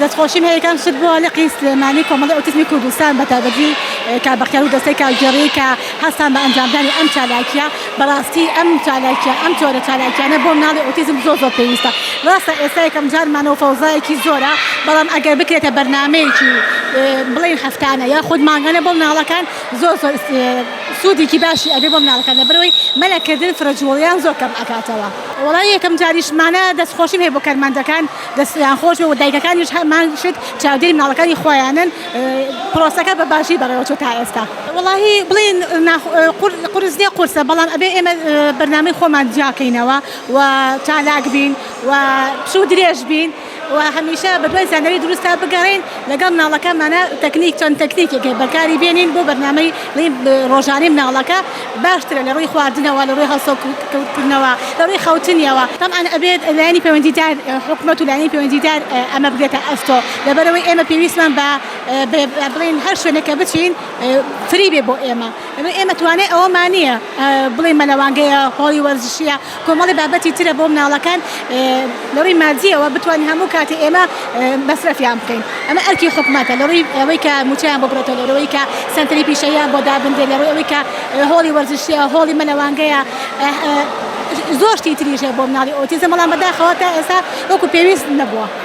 دەستخۆشیم هەیەکان شت بۆ لەقی سلێمانی کۆمەڵی ئۆتیزمی کوردستان بەتایبەتی کابەخیار و دەستەی کارگەڕی کە هەستان بە ئەنجامدانی ئەم چالاکیە بەڕاستی ئەم چالاکیە ئەم جۆرە چالاکیانە بۆ مناڵی ئۆتیزم زۆر پێویستە. ڕاستە ئێستا یەکەم جارمانەوە فەوزایەکی زۆرە، بەڵام ئەگەر بکرێتە بەرنامەیەکی بڵێن هەفتانە یا خود مانگانە بۆ مناڵەکان زۆر سوودێکی باشی ئەبێ بۆ مناڵەکان لەبەرەوەی مەلەکردن فرەجوڵیان زۆر کەم ئەکاتەوە. وەڵای یەکەم جاریشمانە دەستخۆشیم هەیە بۆ کارمەندەکان دەستیان خۆش و دایکەکانیش هەمانشت چاودێری مناڵەکانی خۆیانن پرۆسەکە بە باشی بەڕێوەچوو تا ئێستا. وەڵاهی بڵێن قورس نییە قورسە، بەڵام ئەبێ ئێمە بەرنامەی خۆمان جیاکەینەوە و چالاک بین و پشوو درێژ بین و هەمیشە بە دوای زانەوەی دروستە بگەڕین لەگەڵ مناڵەکانمانە تەکنیک چەند تەکنیکێک بەکاری بێنین بۆ بەرنامەی ڕۆژانەی مناڵەکە باشترە لە ڕووی خواردنەوە لە ڕووی هەڵسەکردنەوە لە ڕووی خەوتنیەوە. تەمان ئەبێت لایەنی پەیوەندیدار حکومەت و لایەنی پەیوەندیدار ئەمە بگرێتە ئەستۆ، لەبەرەوەی ئێمە پێویستمان بە بڵێن هەر شوێنەکە بچین فری بێ بۆ ئێمە توانێت ئەوەمان نییە بڵێن مەلەوانگەیە هۆڵی وەرزشیە کۆمەڵی بابەتی ترە بۆ مناڵەکان لە ڕووی مادیەوە بتوانین هەموو کاتی ئێمە مەصرفیان بکەین. ئەمە ئەرکی حکومەتە لە ڕووی ئەوەی کە موچیان بۆ بڕێتەوە، لە ڕووی کە سنتەری پیشەیان بۆ دابندێت، لە ڕووی ئەوەی کە هۆڵی وەرزشیە هۆڵی مەلەوانگەیە زۆر شتی تریژێ بۆ مناڵی ئۆتیزم، بەڵام بەداخەوە تا ئێستا وەکو پێویست نەبووە.